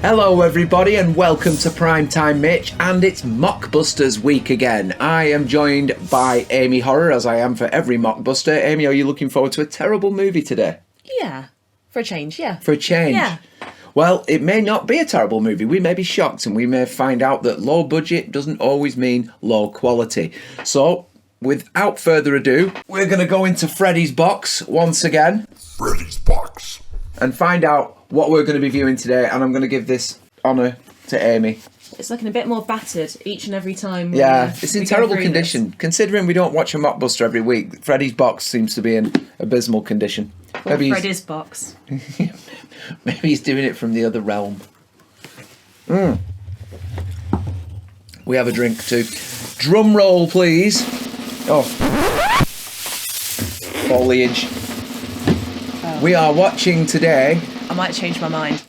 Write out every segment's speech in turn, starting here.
Hello everybody and welcome to Primetime Mitch, and it's Mockbusters week again. I am joined by Amy Horror, as I am for every Mockbuster. Amy, are you looking forward to a terrible movie today? Yeah, for a change, yeah. For a change? Yeah. Well, it may not be a terrible movie. We may be shocked and we may find out that low budget doesn't always mean low quality. So, without further ado, we're going to go into Freddy's box once again. Freddy's box. And find out what we're going to be viewing today, and I'm going to give this honour to Amy. It's looking a bit more battered each and every time. Yeah, it's in terrible condition. Considering we don't watch a Mockbuster every week, Freddy's box seems to be in abysmal condition. Or Freddy's box. Maybe he's doing it from the other realm. We have a drink too. Drum roll, please. Oh. Foliage. We are watching today... I might change my mind.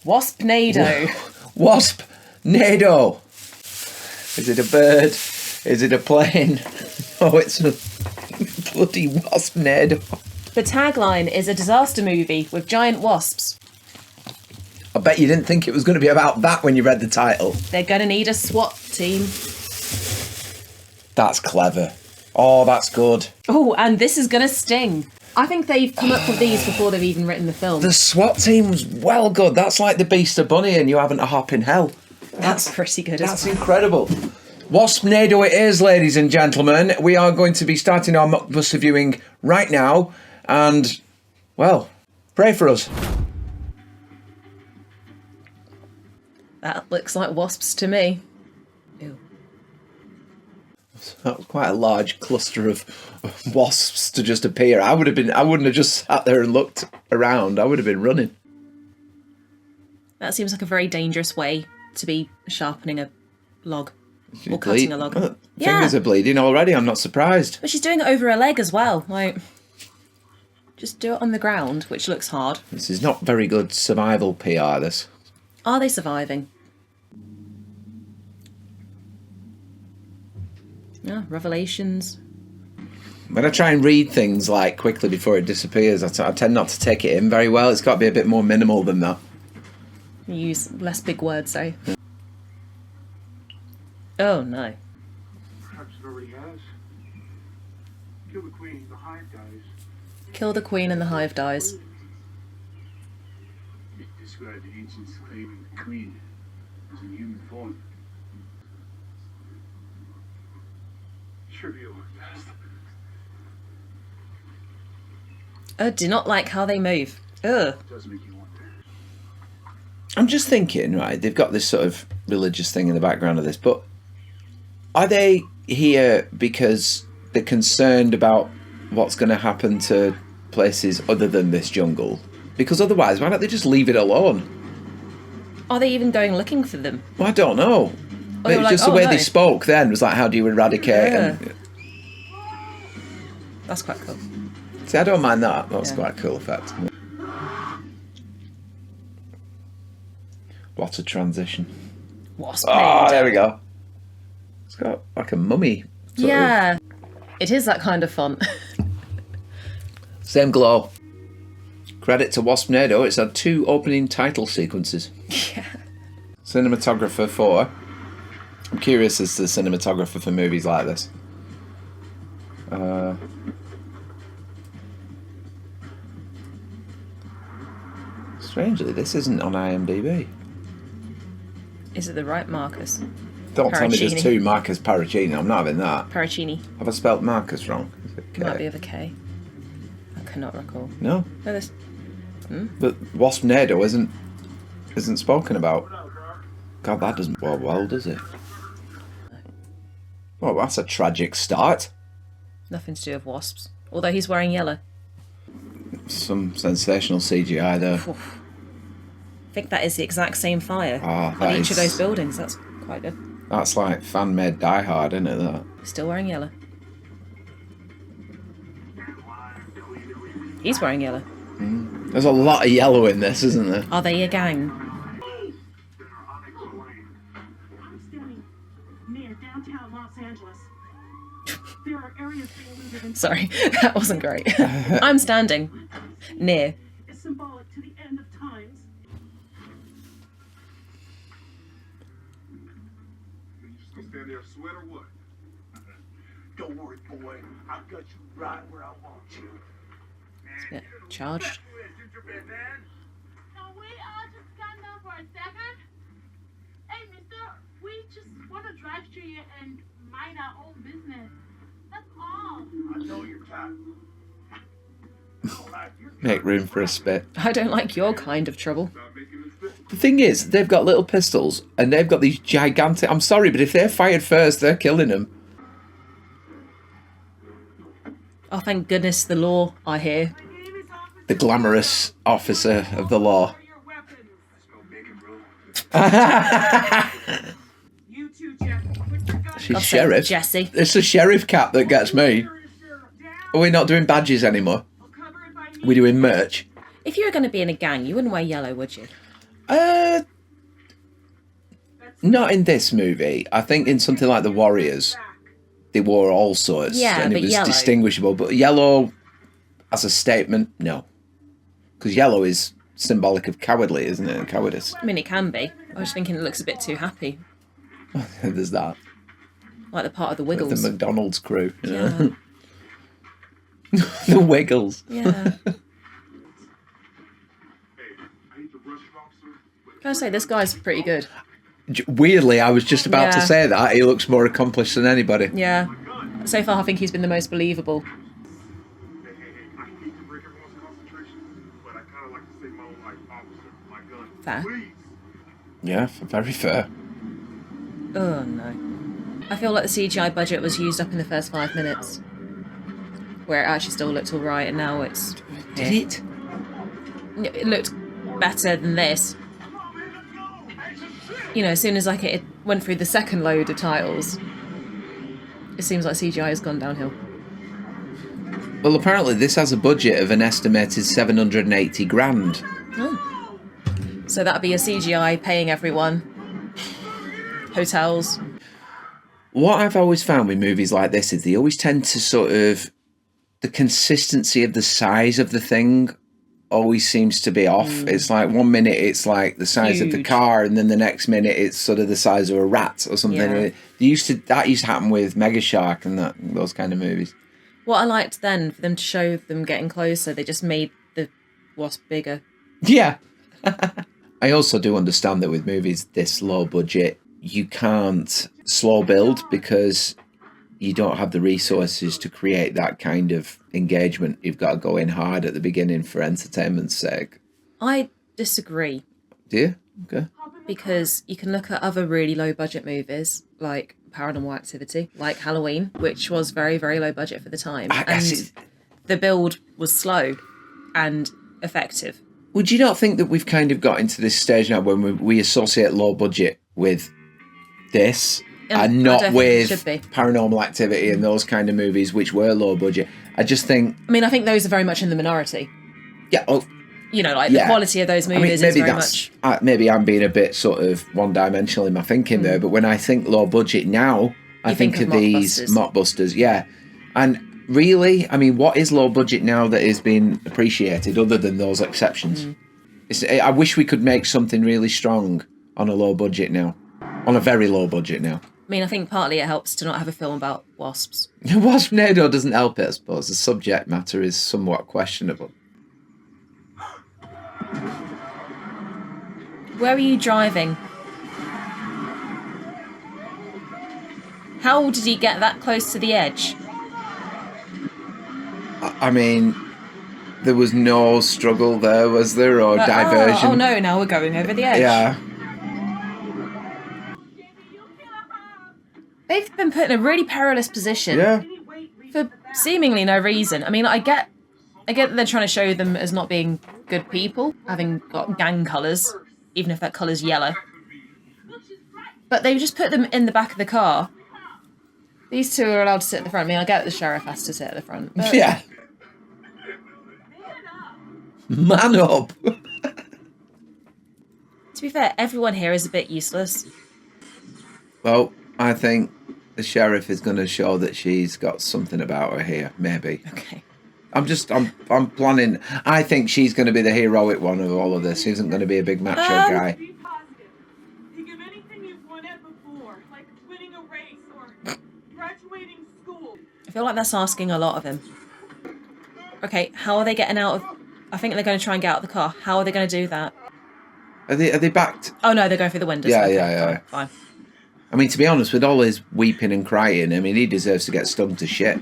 Waspnado. Waspnado. Is it a bird? Is it a plane? Oh, it's a bloody Waspnado. The tagline is a disaster movie with giant wasps. I bet you didn't think it was going to be about that when you read the title. They're going to need a SWAT team. That's clever. Oh, that's good. Oh, and this is going to sting. I think they've come up with these before they've even written the film. The SWAT team was well good. That's like the Beast of Bunny and You Haven't a Hop in Hell. That's pretty good. That's incredible. Waspnado it is, ladies and gentlemen. We are going to be starting our Mockbuster viewing right now. And, well, pray for us. That looks like wasps to me. Ew. That was quite a large cluster of wasps to just appear. I wouldn't have just sat there and looked around. I would have been running. That seems like a very dangerous way to be sharpening a log. Or cutting a log. Fingers are bleeding already, I'm not surprised. But she's doing it over her leg as well. Like, just do it on the ground, which looks hard. This is not very good survival PR, this. Are they surviving? Yeah, revelations. When I try and read things like quickly before it disappears, I tend not to take it in very well. It's got to be a bit more minimal than that. You use less big words, though. Oh, no. Perhaps it already has. Kill the queen, the hive dies. Kill the queen and the hive dies. It described the ancients claiming the queen was in human form. Trivial at best. Oh, do not like how they move. Ugh. Does make you wonder. I'm just thinking, right, they've got this sort of religious thing in the background of this, but are they here because they're concerned about what's going to happen to places other than this jungle? Because otherwise, why don't they just leave it alone? Are they even going looking for them? Well, I don't know. Oh, It's like, just the way no. they spoke then was like, how do you eradicate? Yeah. And, That's quite cool. see, I don't mind that. That's Yeah. quite a cool effect. What a transition. Waspnado. Oh, there we go. It's got like a mummy. sort of. Yeah. It is that kind of font. Same glow. Credit to Waspnado, it's had 2 opening title sequences. Yeah. Cinematographer for... I'm curious as to the cinematographer for movies like this. Strangely, this isn't on IMDb. Is it the right Marcus? Don't tell me there's Paracini. 2 Marcus Paracini. I'm not having that. Paracini. Have I spelt Marcus wrong? Is it K? Might be with a K. I cannot recall. No, No, this. but Waspnado isn't spoken about. God, that doesn't bode well, does it? Well, that's a tragic start. Nothing to do with wasps. Although he's wearing yellow. Some sensational CGI there. Oof. I think that is the exact same fire Ah, on that each of is- those buildings. That's quite good. That's like fan-made Die Hard, isn't it, that? Still wearing yellow. He's wearing yellow. There's a lot of yellow in this, isn't there? Are they a gang? I'm standing near downtown Los Angeles. There are areas being looted and Sorry, that wasn't great. I'm standing near. is symbolic to the end of times. stand there, sweat or what? Don't worry, boy. I've got you right where I want you. It's a bit charged. Can we all just calm down for a second? Hey, mister, we just want to drive through here and mind our own business. That's all. I know you're tired. Make room for a spit. I don't like your kind of trouble. The thing is, they've got little pistols and they've got these gigantic. I'm sorry, but if they're fired first, they're killing them. Oh, thank goodness the law, I hear. The glamorous officer of the law. You too, Jeff. Put your gun She's God's sake, sheriff. Jesse. It's the sheriff cap that gets me. Are we not doing badges anymore? I'll cover if I need. We're doing merch. If you were going to be in a gang, you wouldn't wear yellow, would you? Not in this movie. I think in something like The Warriors, they wore all sorts, Yeah, and it but was yellow. distinguishable. But yellow, as a statement, no, because yellow is symbolic of cowardly, isn't it? Cowardice. I mean, it can be. I was thinking it looks a bit too happy. There's that. Like the part of the With Wiggles. the McDonald's crew. You Yeah. know? The Wiggles. Yeah. Can I say, this guy's pretty good. Weirdly, I was just about to Yeah. say that. He looks more accomplished than anybody. Yeah. So far, I think he's been the most believable. Hey, I hate to break everyone's concentration, but I kind of like to say my own like officer, my gun. Fair. Please. Yeah, very fair. Oh, no. I feel like the CGI budget was used up in the first 5 minutes. Where it actually still looked alright, and now it's... Did it? It looked better than this. You know, as soon as like it went through the second load of titles, it seems like CGI has gone downhill. Well, apparently this has a budget of an estimated 780 grand. Oh. So that'd be a CGI paying everyone. Hotels. What I've always found with movies like this is they always tend to sort of... The consistency of the size of the thing always seems to be off. It's like 1 minute it's like the size of the Huge. car, and then the next minute it's sort of the size of a rat or something. Yeah. And that used to happen with Mega Shark and those kind of movies. What I liked then, for them to show them getting closer, they just made the wasp bigger. Yeah. I also do understand that with movies this low budget, you can't slow build because you don't have the resources to create that kind of engagement. You've got to go in hard at the beginning for entertainment's sake. I disagree, Do you? Okay. because you can look at other really low budget movies, like Paranormal Activity, like Halloween, which was very, very low budget for the time. I guess And the build was slow and effective. Would you not think that we've kind of got into this stage now when we associate low budget with this and I not don't think it with should be. Paranormal Activity and those kind of movies which were low budget? I just think, I mean, I think those are very much in the minority. yeah, oh, You know, like Yeah. the quality of those I mean, movies is maybe very that's much... maybe I'm being a bit sort of one-dimensional in my thinking there, but when I think low budget now, I You think think of of these Mockbusters. Mockbusters, yeah. And really, I mean, what is low budget now that is being appreciated other than those exceptions? I wish we could make something really strong on a low budget now, on a very low budget now. I mean, I think partly it helps to not have a film about wasps. Waspnado doesn't help it, I suppose. The subject matter is somewhat questionable. Where are you driving? How did he get that close to the edge? I mean, there was no struggle there, was there, or diversion? Oh no, now we're going over the edge. Yeah. They've been put in a really perilous position Yeah. for seemingly no reason. I mean, I get that they're trying to show them as not being good people, having got gang colours, even if that colour's yellow. But they just put them in the back of the car. These two are allowed to sit at the front. I mean, I get that the sheriff has to sit at the front. But Yeah. Man up. to be fair, everyone here is a bit useless. Well, I think the sheriff is going to show that she's got something about her here, maybe. Okay. I'm planning. I think she's going to be the heroic one of all of this. She isn't going to be a big macho guy. Be positive. Think of anything you've wanted before, like winning a race. graduating school. I feel like that's asking a lot of him. Okay, how are they getting out of... I think they're going to try and get out of the car. How are they going to do that? Are they backed? Oh no, they're going through the windows. Yeah, okay, yeah. Fine. I mean, to be honest, with all his weeping and crying, I mean, he deserves to get stung to shit.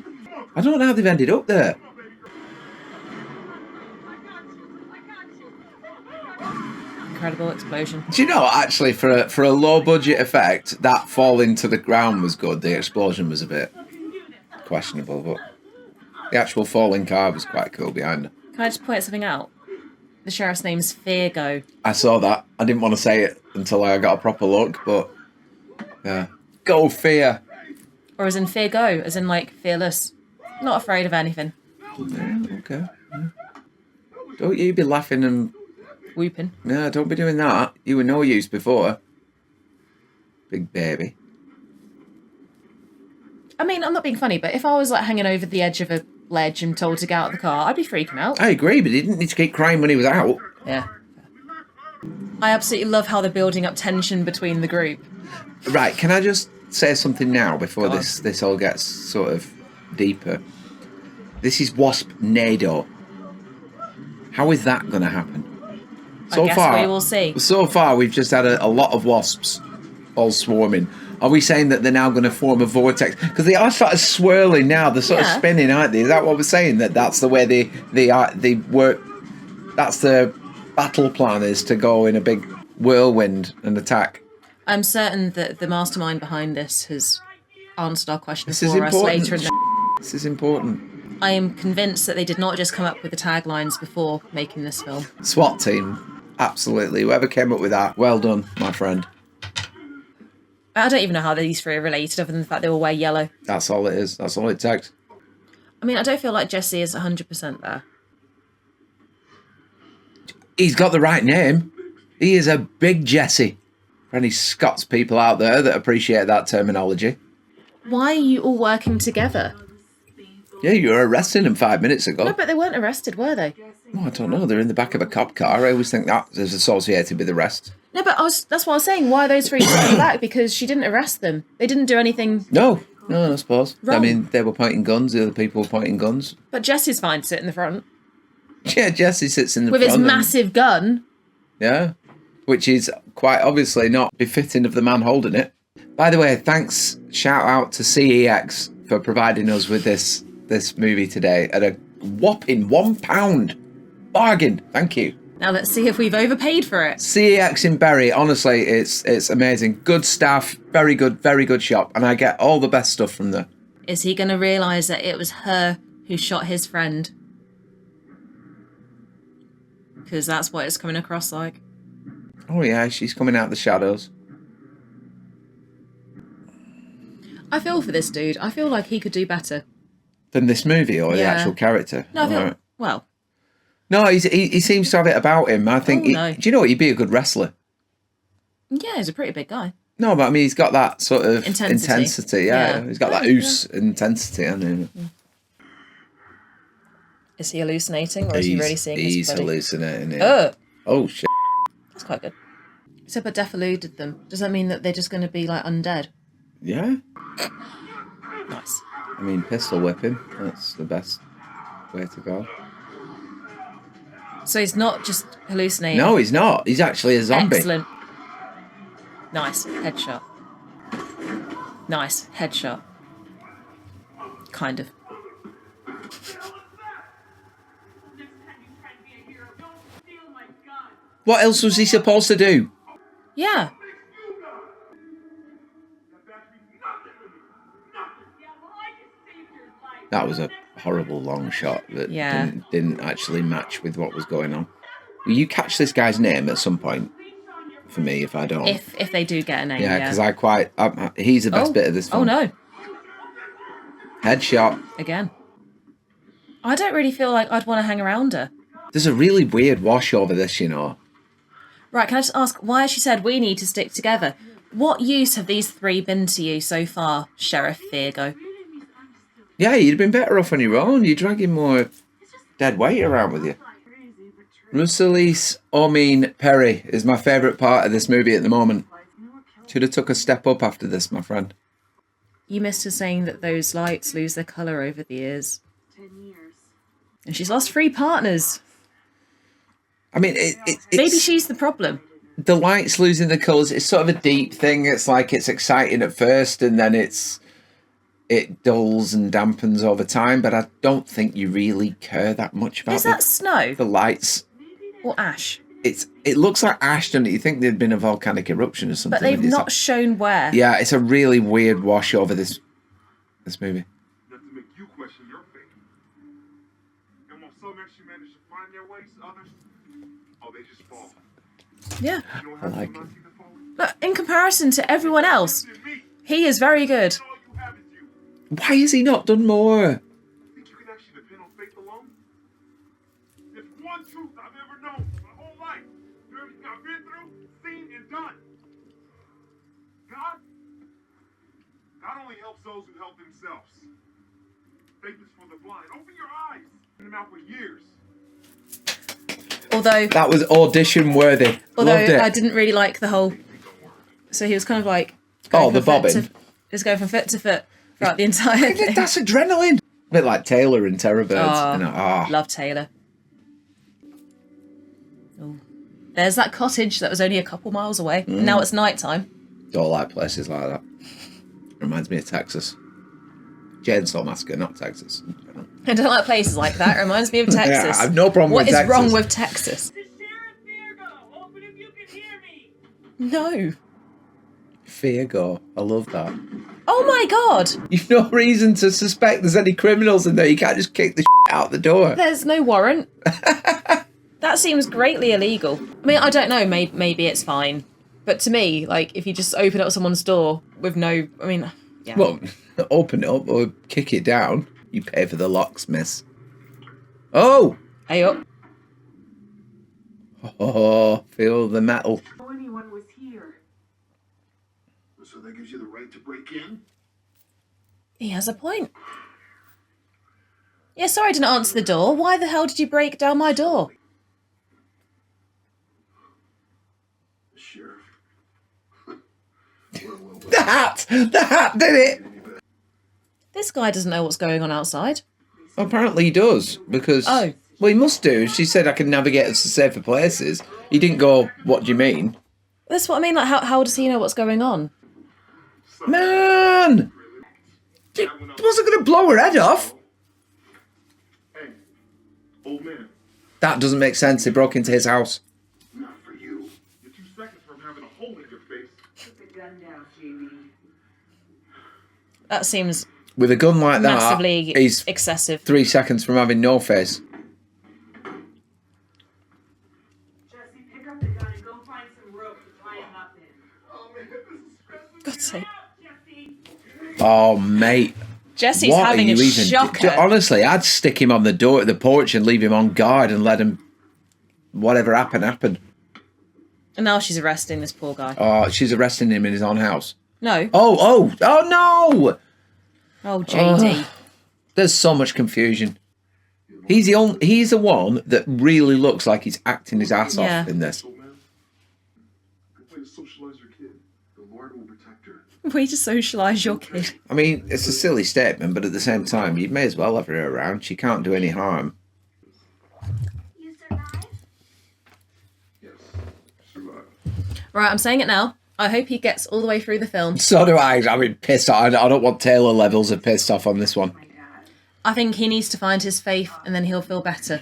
I don't know how they've ended up there. Incredible explosion. Do you know, actually, for a low-budget effect, that falling to the ground was good. The explosion was a bit questionable, but the actual falling car was quite cool behind her. Can I just point something out? The sheriff's name's 𝐒𝐿. I saw that. I didn't want to say it until I got a proper look, but yeah. Go fear. Or as in 𝐒𝐿, as in like fearless. Not afraid of anything. Yeah, okay. Yeah. Don't you be laughing and... Whooping. No, don't be doing that. You were no use before. Big baby. I mean, I'm not being funny, but if I was like hanging over the edge of a ledge and told to get out of the car, I'd be freaking out. I agree, but he didn't need to keep crying when he was out. Yeah. I absolutely love how they're building up tension between the group. Right, can I just say something now before Go on. this all gets sort of deeper? This is Waspnado. How is that going to happen? I guess we will see. So far, we've just had a lot of wasps all swarming. Are we saying that they're now going to form a vortex? Because they are sort of swirling now. They're sort of spinning, aren't they? Is that what we're saying? That's the way they work. That's the battle plan, is to go in a big whirlwind and attack. I'm certain that the mastermind behind this has answered our question This is for us important. later in the... This is important. I am convinced that they did not just come up with the taglines before making this film. SWAT team, absolutely. Whoever came up with that, well done, my friend. I don't even know how these three are related, other than the fact they all wear yellow. That's all it is. That's all it takes. I mean, I don't feel like Jesse is 100% there. He's got the right name. He is a big Jesse. For any Scots people out there that appreciate that terminology. Why are you all working together? Yeah, you were arresting them 5 minutes ago. No, but they weren't arrested, were they? Oh, I don't know. They're in the back of a cop car. I always think that is associated with arrest. No, but that's what I was saying. Why are those three sitting back? Because she didn't arrest them. They didn't do anything... No, I suppose. Wrong. I mean, they were pointing guns. The other people were pointing guns. But Jesse's fine to sit in the front. Yeah, Jesse sits in the with front. With his massive gun. Yeah, which is quite obviously not befitting of the man holding it. By the way, thanks, shout out to 𝐒𝐿 for providing us with this movie today at a whopping £1. Bargain. Thank you. Now let's see if we've overpaid for it. 𝐒𝐿 in Bury, honestly, it's amazing. Good staff, very good shop, and I get all the best stuff from there. Is he going to realise that it was her who shot his friend? Because that's what it's coming across like. Oh yeah, she's coming out of the shadows. I feel for this dude. I feel like he could do better. Than this movie or the actual character? No, I feel... Right. Well... No, he seems to have it about him. I think... no. Do you know what? He'd be a good wrestler. Yeah, he's a pretty big guy. No, but I mean, he's got that sort of intensity. Yeah. He's got that intensity, hasn't he? Is he hallucinating, or is he really seeing his body? He's hallucinating, yeah. Oh, shit. That's quite good. So, but Death eluded them. Does that mean that they're just going to be, like, undead? Yeah. Nice. I mean, pistol whipping. That's the best way to go. So he's not just hallucinating? No, he's not. He's actually a zombie. Excellent. Nice. Headshot. Nice. Headshot. Kind of. What else was he supposed to do? Yeah. That was a horrible long shot that didn't actually match with what was going on. Will you catch this guy's name at some point? For me, if I don't. If they do get a name, yeah. Because he's the best bit of this film. Oh, no. Headshot. Again. I don't really feel like I'd want to hang around her. There's a really weird wash over this, you know. Right, can I just ask, why has she said we need to stick together? What use have these three been to you so far, Sheriff 𝐒𝐿? Yeah, you'd have been better off on your own. You're dragging more dead weight around with you. Rusalise Omin Perry is my favourite part of this movie at the moment. Should have took a step up after this, my friend. You missed her saying that those lights lose their colour over the years. 10 years. And she's lost 3 partners. I mean, it's... Maybe she's the problem. The lights losing the colours, it's sort of a deep thing. It's like it's exciting at first and then it dulls and dampens over time, but I don't think you really care that much about Is that snow? the lights. Or ash? It looks like ash, doesn't it? You think there'd been a volcanic eruption or something. But they've It's not like- shown where. Yeah, it's a really weird wash over this movie. Not to make you question your fate. And while some actually manage to find their ways, others, oh, they just fall. Yeah. You don't I have like to it. see the fall. Look, in comparison to everyone else, It's me. he is very good. All you have is you. Why has he not done more? Think you can actually depend on faith alone? There's one truth I've ever known my whole life. Through everything I've been through, seen, and done. God only helps those who help themselves. Faith is for the blind. Open your eyes. Been them out for years. Although That was audition worthy. Loved it. I didn't really like the whole... So he was kind of like... Oh, going the from foot bobbing. to- He was going from foot to foot throughout the entire thing. That's adrenaline. A bit like Taylor in Terror Birds. Oh, You know, ah. Love Taylor. Oh. There's that cottage that was only a couple miles away. And now it's night time. Don't like places like that. Reminds me of Texas. Chainsaw Massacre, not Texas. I don't like places like that. It reminds me of Texas. Yeah, I have no problem What with is Texas. wrong with Texas? The Sheriff Virgo, open if you can hear me. No. Fear go. I love that. Oh my god. You've no reason to suspect there's any criminals in there. You can't just kick the out the door. There's no warrant. That seems greatly illegal. I mean, I don't know. Maybe it's fine. But to me, like, if you just open up someone's door with no... I mean, yeah. Well, open it up or kick it down. You pay for the locks, miss. Oh! Hey up. Oh, feel the metal. No anyone was here. So that gives you the right to break in? He has a point. Yeah, sorry I didn't answer the door. Why the hell did you break down my door? The sheriff. The hat! The hat did it! This guy doesn't know what's going on outside. Apparently he does, because... Oh. Well, he must do. She said I can navigate us to safer places. He didn't go, what do you mean? That's what I mean. Like, how does he know what's going on? Man! He wasn't going to blow her head off. Hey, old man, That doesn't make sense. They broke into his house. not for you. You're 2 seconds from having a hole in your face. Put the gun down, JB. That seems With a gun like that, massively he's excessive. 3 seconds from having no face. Jesse, pick up the gun and go find some rope to tie him up in. Oh man, this is stressing. God's sake. Jesse. Oh, mate. Jesse's What having are a you even... shocker. Honestly, I'd stick him on the door at the porch and leave him on guard and let him... Whatever happened, happened. And now she's arresting this poor guy. Oh, she's arresting him in his own house. No. Oh no! Oh, JD. There's so much confusion. He's the one that really looks like he's acting his ass Yeah. off in this. Old man, good way to socialize your kid. The Lord will protect her. Way to socialise your kid. I mean, it's a silly statement, but at the same time, you may as well have her around. She can't do any harm. You survived? Yes, survive. Right, I'm saying it now. I hope he gets all the way through the film. So do I. I mean, pissed off. I don't want Taylor levels of pissed off on this one. My dad. I think he needs to find his faith and then he'll feel better.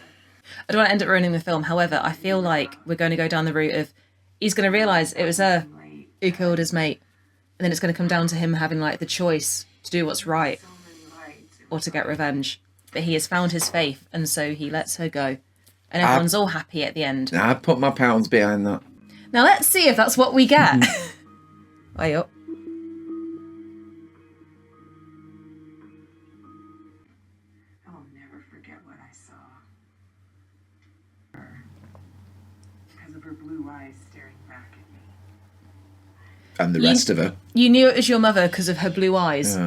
I don't want to end up ruining the film. However, I feel like we're going to go down the route of he's going to realise it was her who killed his mate. And then it's going to come down to him having like the choice to do what's right So many lights. or to get revenge. But he has found his faith and so he lets her go. And everyone's all happy at the end. I put my pounds behind that. Now let's see if that's what we get. Way up. I'll never forget what I saw. Her. Because of her blue eyes staring back at me. And the rest of her. You knew it was your mother because of her blue eyes.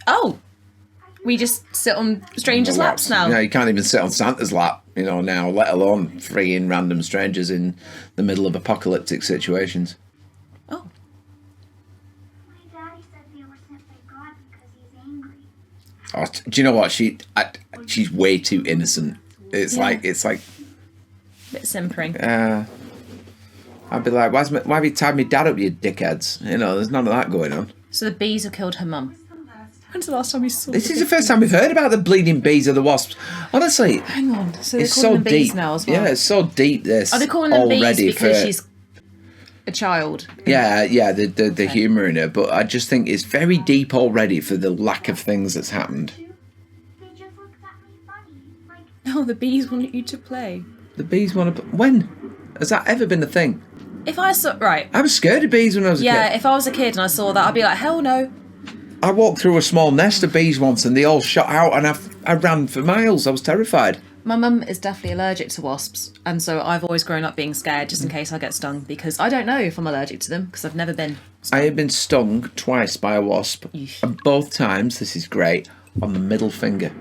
Oh! We just sit on strangers' laps now. Yeah, you can't even sit on Santa's lap, now, let alone freeing random strangers in the middle of apocalyptic situations. Oh, do you know what? She's way too innocent. It's like a bit simpering. I'd be like, why have you tied me dad up, you dickheads? You know, there's none of that going on. So the bees have killed her mum. When's the last time we saw? This is the first time we've heard about the bleeding bees of the wasps. Honestly, Hang on. So they're it's calling so them bees deep now as well. Yeah, it's so deep. This Are they calling them bees already because she's a child? Yeah, the humour in her, but I just think it's very deep already for the lack of things that's happened. They just looked at me funny. Like, Oh, the bees want you to play. The bees want to. When has that ever been a thing? If I saw I was scared of bees when I was a kid. if I was a kid and I saw that, I'd be like, hell no. I walked through a small nest of bees once, and they all shot out, and I ran for miles. I was terrified. My mum is definitely allergic to wasps, and so I've always grown up being scared just in case I get stung, because I don't know if I'm allergic to them, because I've never been. I have been stung twice by a wasp, Eesh. and both times, this is great, on the middle finger.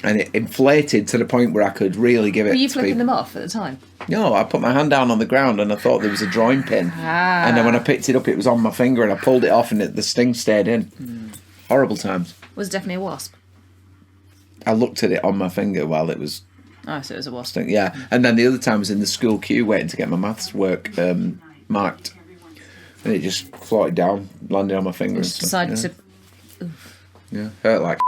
And it inflated to the point where I could really give it. Were you to flipping people. them off at the time? No, I put my hand down on the ground and I thought there was a drawing pin. And then when I picked it up, it was on my finger, and I pulled it off and the sting stayed in. Horrible times. Was it definitely a wasp? I looked at it on my finger while it was Oh, so it was a wasp. sting. Yeah, and then the other time was in the school queue waiting to get my maths work marked. And it just floated down, landed on my finger. Just and stuff. decided to. Yeah, hurt like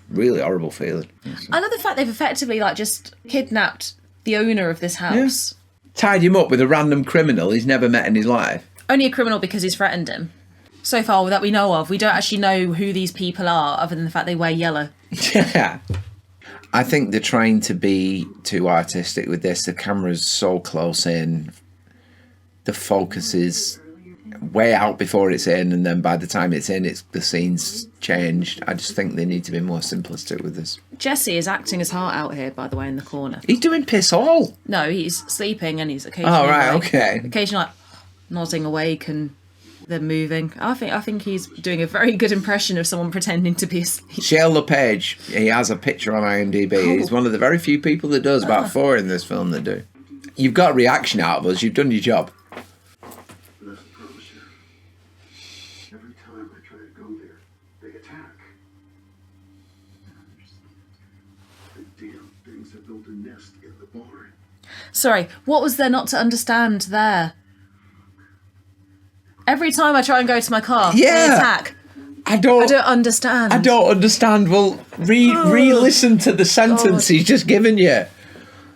really horrible feeling. I love the fact they've effectively just kidnapped the owner of this house. Tied him up with a random criminal he's never met in his life. Only a criminal because he's threatened him. So far that we know of, we don't actually know who these people are, other than the fact they wear yellow. Yeah. I think they're trying to be too artistic with this. The camera's so close in. The focus is way out before it's in, and then by the time it's in, the scene's changed. I just think they need to be more simplistic with this. Jesse is acting his heart out here, by the way, in the corner. He's doing piss all. No, he's sleeping and he's occasionally occasionally nodding awake and then moving. I think he's doing a very good impression of someone pretending to be asleep. Shale LePage, he has a picture on IMDb. He's one of the very few people that does. About 4 in this film that do. You've got a reaction out of us. You've done your job. But I promise you, every time I try to go there, they attack. The damn things have built a nest in the barn. Sorry, what was there not to understand there? Every time I try and go to my car, they attack. I don't understand. I don't understand. Well, re-listen to the sentence he's just given you.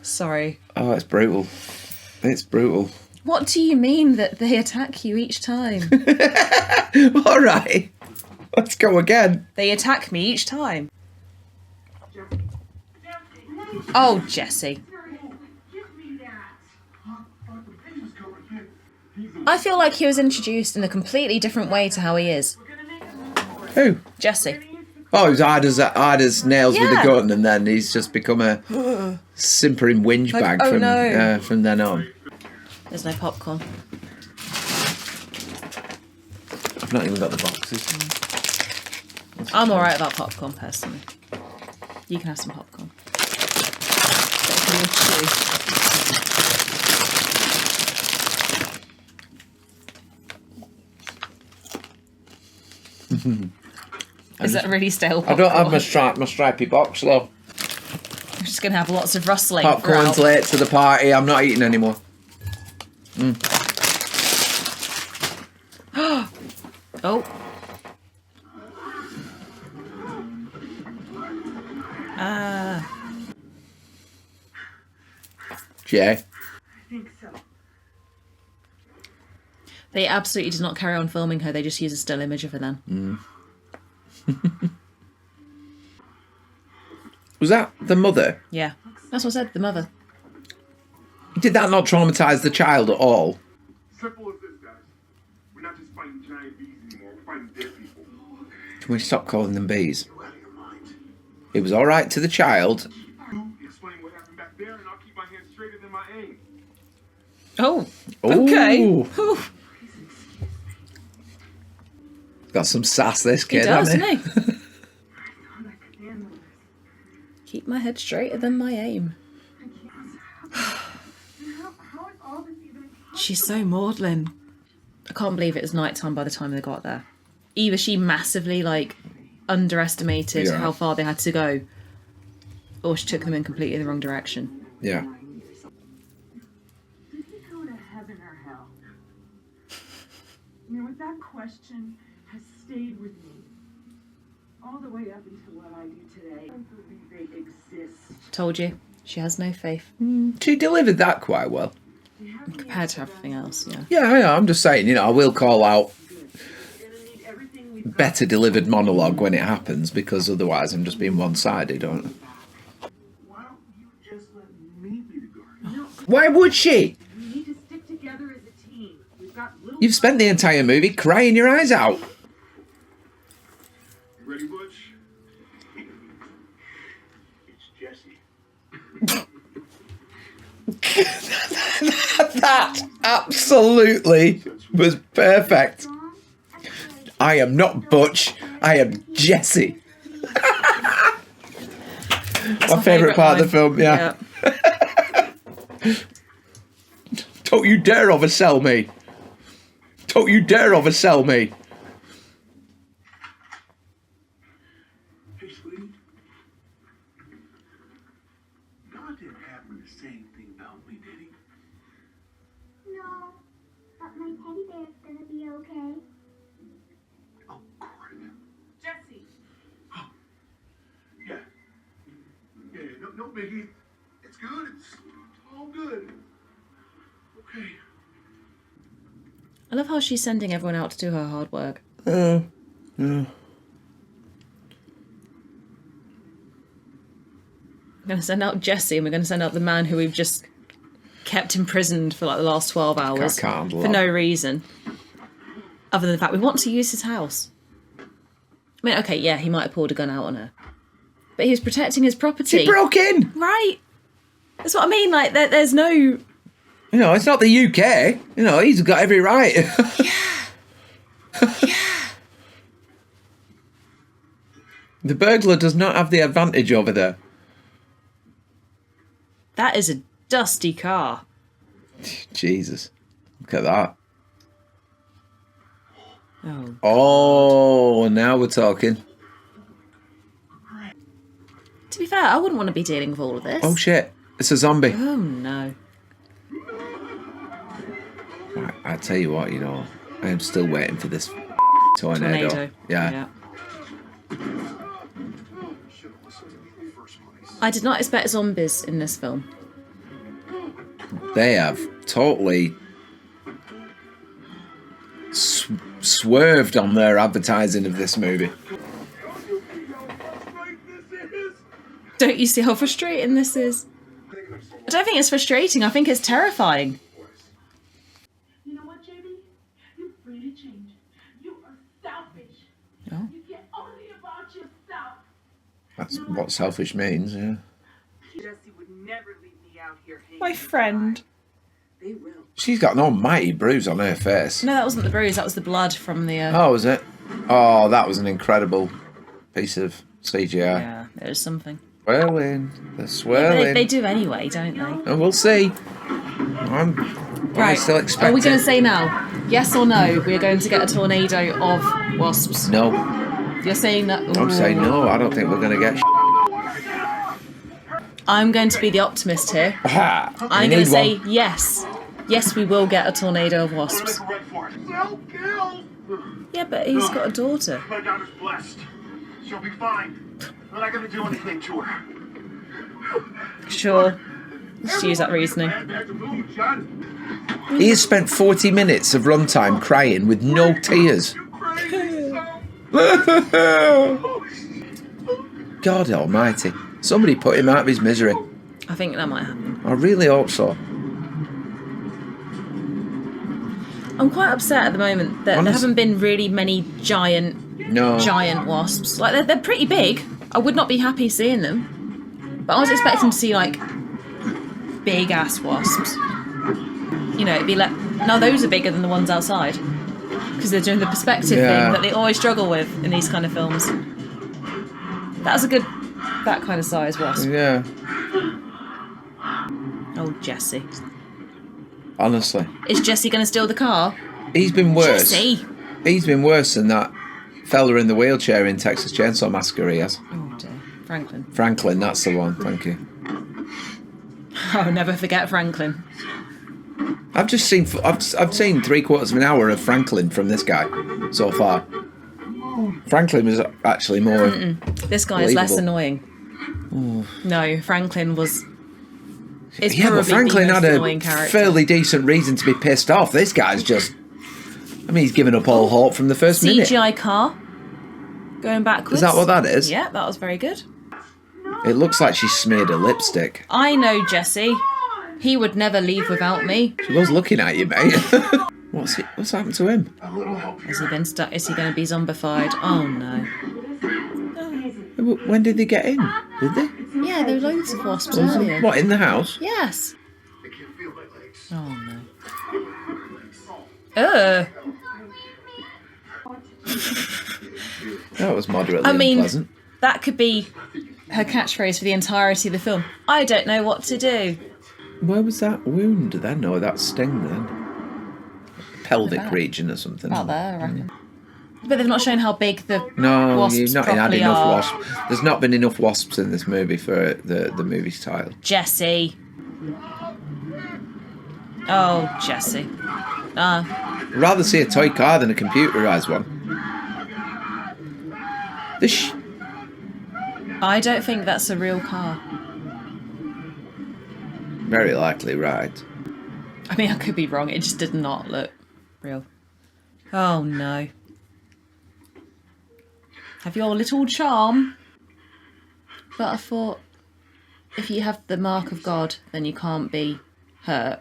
Sorry. Oh, it's brutal. It's brutal. What do you mean that they attack you each time? All right. Let's go again. They attack me each time. Oh, Jesse. Give me that. He's coming, kid. He's a I feel like he was introduced in a completely different way to how he is. Who? Jesse. Oh, he's hard as nails with a Yeah. gun, and then he's just become a simpering whinge Like, bag oh no. from then on. There's no popcorn. I've not even got the boxes. I'm alright about popcorn, personally. You can have some popcorn. Is that really stale I popcorn? don't have my stripy box though. I'm just going to have lots of rustling. Popcorn's throughout. late to the party. I'm not eating anymore. Oh. Ah. Jay. I think so. They absolutely did not carry on filming her. They just used a still image of her then. Was that the mother? Yeah. That's what I said, the mother. Did that not traumatise the child at all? simple as this, guys. We're not just fighting giant bees anymore. We're fighting dead people. Can we stop calling them bees? You out of your mind. It was alright to the child. You explain what happened back there, and I'll keep my hands straighter than my aim. Oh. Okay. Ooh. Ooh. Got some sass, this He kid, does, hasn't doesn't he? I thought I could handle this. Keep my head straighter than my aim. How is all this even possible? She's so maudlin. I can't believe it was nighttime by the time they got there. Either she massively, underestimated Yeah. how far they had to go, or she took them in completely the wrong direction. Yeah. Did he go to heaven or hell? You know, that question has stayed with me all the way up until what I do today. I believe they exist. Told you, she has no faith She delivered that quite well. compared to everything else. Yeah. Yeah, I'm just saying, you know, I will call out Everything we've better delivered monologue when it happens, because otherwise I'm just being one-sided, aren't I? Why don't you just let me be the guardian? Why would she? We need to stick together as a team. We've got little. You've spent the entire movie crying your eyes out. You ready, Butch? It's Jesse. That absolutely was perfect. I am not Butch, I am Jesse. That's My favourite part of the film, yeah. Don't you dare oversell me. Don't you dare oversell me. Hey, sweetie. God didn't happen to say anything about me, did he? No, but my teddy bear's gonna be okay. Oh, crap. Jesse. Yeah. Yeah, no biggie. It's good. It's all good. Okay. I love how she's sending everyone out to do her hard work. Yeah. We're going to send out Jesse, and we're going to send out the man who we've just kept imprisoned for like the last 12 hours Can't handle for that. no reason, other than the fact we want to use his house. I mean, okay, yeah, he might have pulled a gun out on her, but he was protecting his property. She broke in. Right. That's what I mean. Like, there's no. You know, it's not the UK. You know, he's got every right. The burglar does not have the advantage over there. That is a dusty car. Jesus. Look at that. Oh. Oh, now we're talking. To be fair, I wouldn't want to be dealing with all of this. Oh, shit. It's a zombie. Oh no. I tell you what, you know, I am still waiting for this tornado. Yeah. I did not expect zombies in this film. They have totally swerved on their advertising of this movie. Don't you see how frustrating this is? I don't think it's frustrating. I think it's terrifying. You know what, JB? You're free to change. You are selfish. Oh. You care only about yourself. That's what selfish means, yeah. Jesse would never leave me out here hanging. My friend. They will. She's got an almighty bruise on her face. No, that wasn't the bruise. That was the blood from the. Oh, was it? Oh, that was an incredible piece of CGI. Yeah, it was something. Swirling. They're swirling. They do anyway, don't they? And we'll see. I'm Right. still expecting. Are we going to say now, yes or no? We are going to get a tornado of wasps. No. You're saying that. I'm saying no. I don't think we're going to get. I'm going to be the optimist here. Ha! I'm going to say yes. Yes, we will get a tornado of wasps. Run for it. Don't kill! Yeah, but he's got a daughter. My daughter's blessed. She'll be fine. We're not gonna do anything to her. Sure. Let's use that reasoning. He has spent 40 minutes of runtime crying with no tears. God almighty. Somebody put him out of his misery. I think that might happen. I really hope so. I'm quite upset at the moment that there haven't been really many giant wasps. Like, they're pretty big. I would not be happy seeing them. But I was expecting to see, like, big-ass wasps. You know, it'd be like... No, those are bigger than the ones outside. Because they're doing the perspective thing that they always struggle with in these kind of films. That's a good... That kind of size wasp. Yeah. Oh, Jesse. Honestly. Is Jesse going to steal the car? He's been worse. Jesse! He's been worse than that fella in the wheelchair in Texas Chainsaw Massacre he has. Oh dear. Franklin. Franklin, that's the one. Thank you. I'll never forget Franklin. I've just seen. I've seen 3/4 of an hour of Franklin from this guy so far. Franklin was actually more. This guy is less believable. annoying. No, Franklin was. Is Yeah, but probably Franklin the most had annoying a character. fairly decent reason to be pissed off. This guy's just. I mean, he's given up all hope from the first minute. CGI car. Going backwards. Is that what that is? Yeah, that was very good. It looks like she smeared her lipstick. I know Jesse. He would never leave without me. She was looking at you, mate. What's happened to him? Has he been stuck? Is he going to be zombified? Oh no. When did they get in? Did they? Yeah, there were loads of wasps earlier. What, in the house? Yes. I can't feel my legs. Oh no. That was moderately I mean, unpleasant. that could be her catchphrase for the entirety of the film. I don't know what to do. Where was that wound then? Or that sting then? Pelvic back. region or something. Out there, I reckon. But they've not shown how big the No, wasps you've not had properly enough are. wasps. There's not been enough wasps in this movie for the movie's title. Jesse. Oh, Jesse. I'd rather see a toy car than a computerised one. I don't think that's a real car. Very likely right. I mean, I could be wrong. It just did not look real. Oh, no. Have your little charm. But I thought, if you have the mark of God, then you can't be hurt.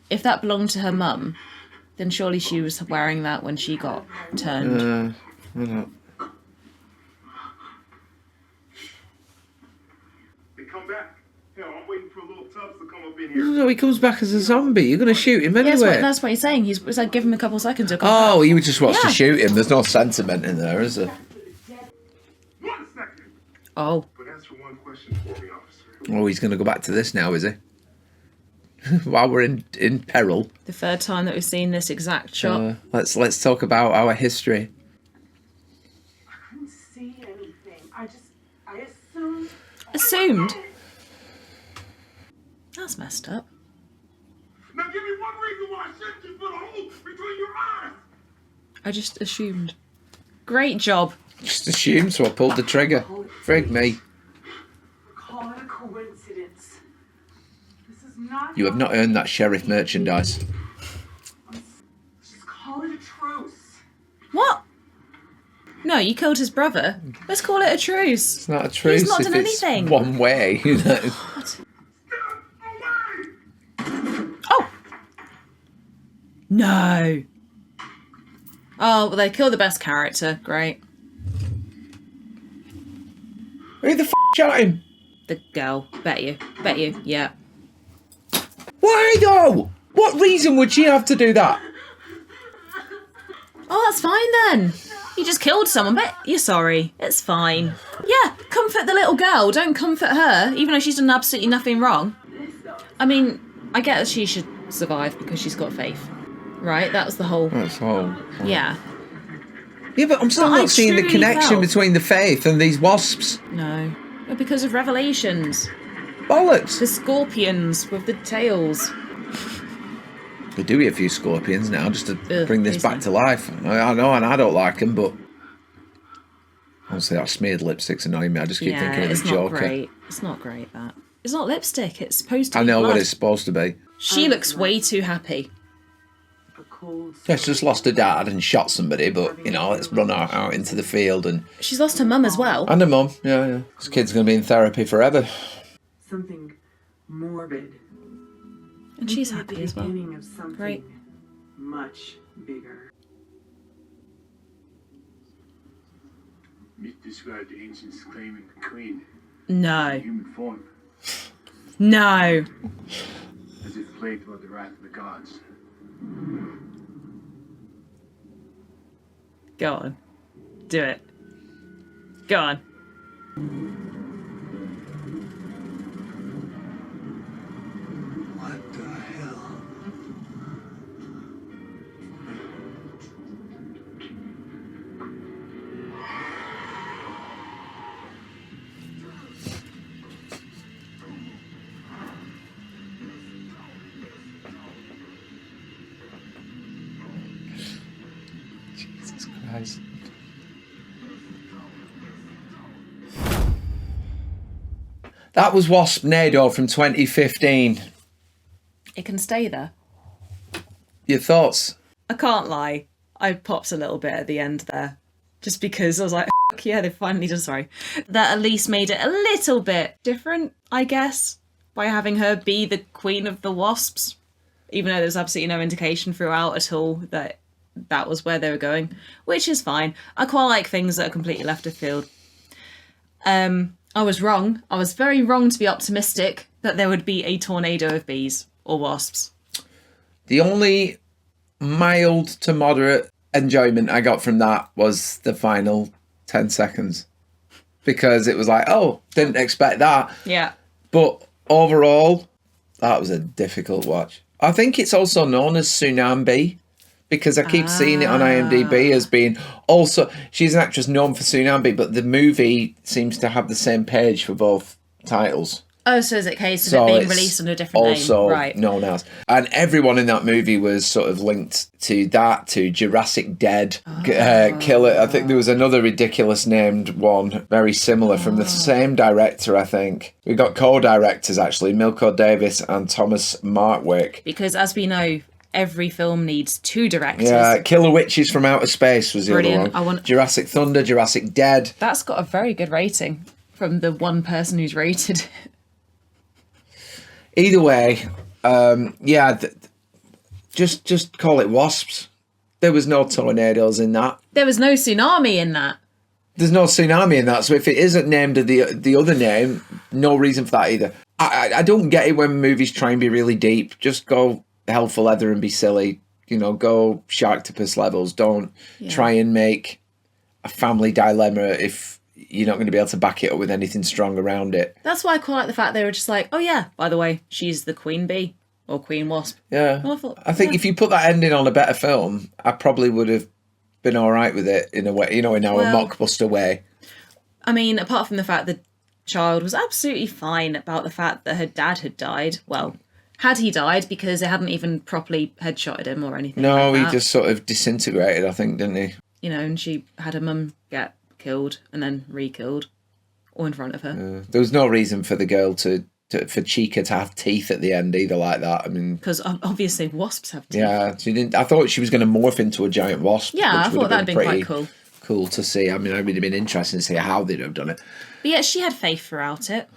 If that belonged to her mum, then surely she was wearing that when she got turned. I don't. They come back. Hell, I'm waiting for little Tubbs to come up in here. No, he comes back as a zombie. You're going to shoot him anyway. Yeah, that's what he's saying. He's like, give him a couple of seconds. Oh, he just wants to Yeah. shoot him. There's no sentiment in there, is there? 1 second. Oh. But answer one question for me, officer. Oh, he's going to go back to this now, is he? While we're in peril. The third time that we've seen this exact shot. Let's talk about our history. I couldn't see anything. I assumed. Assumed? That's messed up. Now give me one reason why I shouldn't just put a hole between your eyes. I just assumed. Great job. Just assumed, so I pulled the trigger. Frig me. Call it a coincidence. This is not. You have not earned that sheriff merchandise. Just call it a truce. What? No, you killed his brother. Let's call it a truce. It's not a truce not if done it's anything. one way, you know. Step away. Oh! No. Oh, well, they killed the best character. Great. Who the f*** shot him? The girl. Bet you. Yeah. Why though? What reason would she have to do that? Oh, that's fine then. You just killed someone, but you're sorry. It's fine. Yeah, comfort the little girl. Don't comfort her, even though she's done absolutely nothing wrong. I mean, I get that she should survive because she's got faith. Right? That was the whole... That's all. Yeah. Yeah, but I'm still But I not seeing the truly connection felt- between the faith and these wasps. No. But because of Revelations. Bollocks. The scorpions with the tails. They do eat a few scorpions now just to Ugh, bring this tasty. back to life. I know, and I don't like them, but honestly, that smeared lipstick's annoying me. I just keep thinking of it's the not Joker. great. It's not great, that. It's not lipstick. It's supposed to I be know blood. what it's supposed to be. She looks way too happy. A cold. Yeah, she's just lost her dad and shot somebody, but you know, let's run her out into the field and She's lost her mum as well. her mum. Yeah. This kid's gonna be in therapy forever. Something morbid. And she's Maybe the happy as well. beginning of something Great. much bigger. Myth described the ancients claiming the queen No. in human form No. as if plagued by the wrath of the gods. Go on. Do it. Go on. What the hell? That was Waspnado from 2015. It can stay there. Your thoughts? I can't lie. I popped a little bit at the end there. Just because I was like, yeah, they finally done, sorry. That at least made it a little bit different, I guess, by having her be the queen of the wasps. Even though there's absolutely no indication throughout at all that that was where they were going, which is fine. I quite like things that are completely left of field. I was wrong. I was very wrong to be optimistic that there would be a tornado of bees or wasps. The only mild to moderate enjoyment I got from that was the final 10 seconds. Because it was like, oh, didn't expect that. Yeah. But overall, that was a difficult watch. I think it's also known as TSUNAMBEE because I keep seeing it on IMDb as being also... She's an actress known for TSUNAMBEE, but the movie seems to have the same page for both titles. Oh, so is it a case of it being released under a different name? Also right. known as. And everyone in that movie was sort of linked to that, to Jurassic Dead, Killer. I think there was another ridiculous named one, very similar, from the same director, I think. We got co-directors, actually, Milko Davis and Thomas Martwick. Because as we know, every film needs two directors. Yeah, Killer Witches from Outer Space was the Brilliant. other one. Jurassic Thunder, Jurassic Dead. That's got a very good rating from the one person who's rated it. Either way, just call it wasps. There was no tornadoes in that. There was no tsunami in that. There's no tsunami in that, so if it isn't named the other name, no reason for that either. I don't get it when movies try and be really deep. Just go hell for leather and be silly. You know, go Sharktopus levels. Don't try and make a family dilemma if you're not going to be able to back it up with anything strong around it. That's why I quite like the fact they were just like, oh yeah, by the way, she's the queen bee or queen wasp. Yeah. I think if you put that ending on a better film, I probably would have been all right with it in a way, you know, in our mockbuster way. I mean, apart from the fact the child was absolutely fine about the fact that her dad had died. Well, had he died, because they hadn't even properly headshotted him or anything like that. He just sort of disintegrated, I think, didn't he? You know, and she had her mum get killed and then re-killed all in front of her. There was no reason for the girl for Chica to have teeth at the end either, like that. I mean, because obviously wasps have teeth. Yeah, she didn't. I thought she was going to morph into a giant wasp. Yeah, I thought that'd been quite cool. Cool to see. I mean, it would have been interesting to see how they'd have done it. But yeah, she had faith throughout it.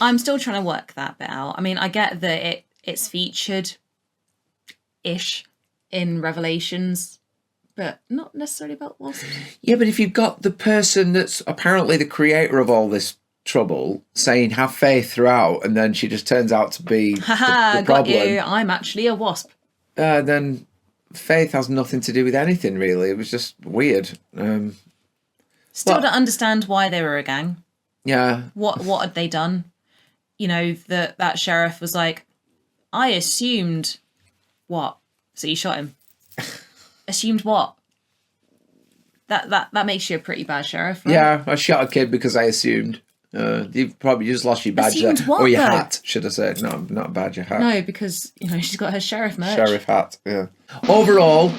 I'm still trying to work that bit out. I mean, I get that it's featured-ish in Revelations, but not necessarily about wasps. Yeah, but if you've got the person that's apparently the creator of all this trouble saying have faith throughout, and then she just turns out to be the problem. Got you. I'm actually a wasp. Then faith has nothing to do with anything, really. It was just weird. Still don't understand why they were a gang. Yeah. What had they done? You know, that sheriff was like, I assumed what? So you shot him. Assumed what? That makes you a pretty bad sheriff, right? Yeah, I shot a kid because I assumed. You've probably just lost your badge Assumed there. what, or your though? hat, should I say. No, not a badge, your hat. No, because, you know, she's got her sheriff merch. Sheriff hat, yeah. Overall,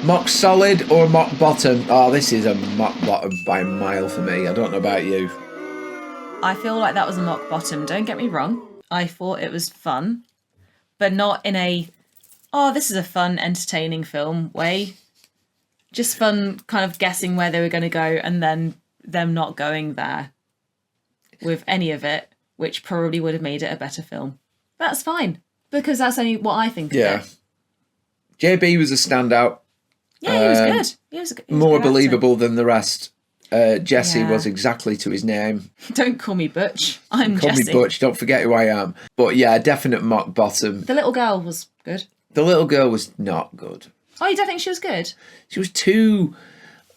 mock solid or mock bottom? Oh, this is a mock bottom by a mile for me. I don't know about you. I feel like that was a mock bottom. Don't get me wrong. I thought it was fun, but not in a, oh, this is a fun, entertaining film way. Just fun kind of guessing where they were going to go and then them not going there with any of it, which probably would have made it a better film. That's fine, because that's only what I think of it. JB was a standout. Yeah, he was good. He was more believable than the rest. Jesse was exactly to his name. Don't call me Butch. I'm Call Jesse. me Butch, don't forget who I am. But yeah, definite mock bottom. The little girl was good. The little girl was not good. Oh, you don't think she was good? She was too...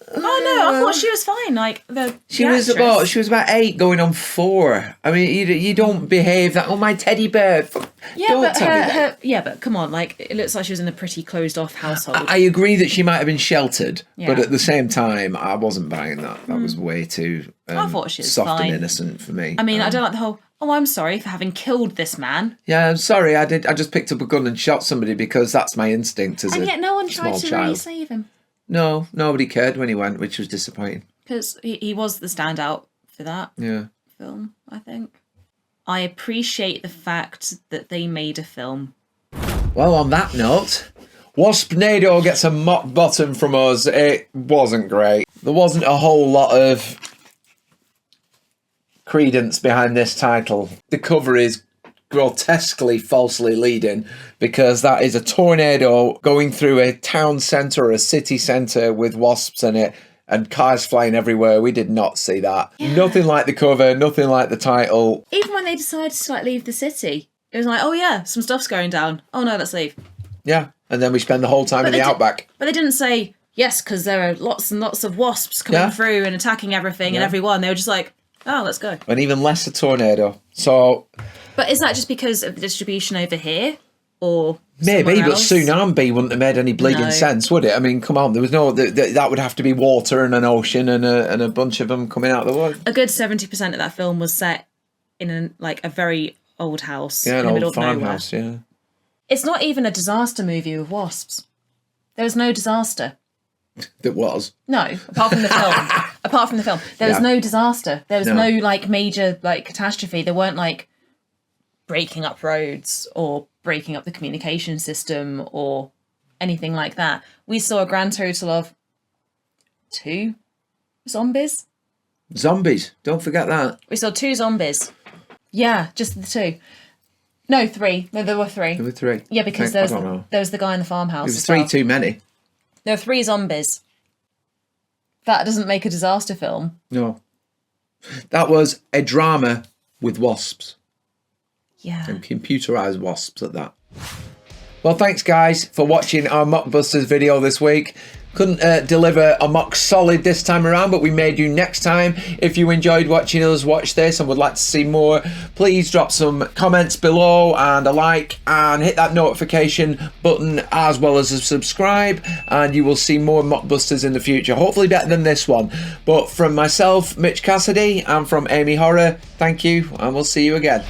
Oh no, I thought she was fine. Like she was about 8 going on 4. I mean, you don't behave that. Oh, my teddy bear. Yeah, don't but tell me that. but come on, like it looks like she was in a pretty closed off household. I agree that she might have been sheltered, but at the same time, I wasn't buying that. That was way too I thought she was soft fine. and innocent for me. I mean, I don't like the whole. Oh, I'm sorry for having killed this man. Yeah, I'm sorry. I just picked up a gun and shot somebody because that's my instinct as a small child. And yet, no one tried to really save him. No, nobody cared when he went, which was disappointing. Because he was the standout for that film, I think. I appreciate the fact that they made a film. Well, on that note, Waspnado gets a mock bottom from us. It wasn't great. There wasn't a whole lot of credence behind this title. The cover is grotesquely falsely leading because that is a tornado going through a town centre or a city centre with wasps in it and cars flying everywhere. We did not see that. Yeah. Nothing like the cover, nothing like the title. Even when they decided to like leave the city, it was like, oh yeah, some stuff's going down. Oh no, let's leave. Yeah, and then we spend the whole time in the outback. But they didn't say, yes, because there are lots and lots of wasps coming through and attacking everything and everyone. They were just like, oh, let's go. And even less a tornado. So... But is that just because of the distribution over here? Or maybe, but else? TSUNAMBEE wouldn't have made any bleeding sense, would it? I mean, come on, there was no... That would have to be water and an ocean and a bunch of them coming out of the water. A good 70% of that film was set in a very old house Yeah, in the middle old of nowhere. farmhouse, yeah. It's not even a disaster movie with wasps. There was no disaster. There was. No, apart from the film. Apart from the film. There was no disaster. There was no like major like catastrophe. There weren't like breaking up roads or breaking up the communication system or anything like that. We saw a grand total of 2 zombies. Zombies, don't forget that. We saw 2 zombies. Yeah, just the 2. No, 3. No, there were 3. There were 3. Yeah, because there was the guy in the farmhouse. There was 3 too many. There were 3 zombies. That doesn't make a disaster film. No. That was a drama with wasps. Yeah. And computerised wasps at that. Well, thanks guys for watching our Mockbusters video this week. Couldn't deliver a mock solid this time around, but we may do next time. If you enjoyed watching us watch this and would like to see more, please drop some comments below and a like and hit that notification button as well as a subscribe, and you will see more Mockbusters in the future, hopefully better than this one. But from myself, Mitch Cassidy, and from Amy Horror, thank you, and we'll see you again.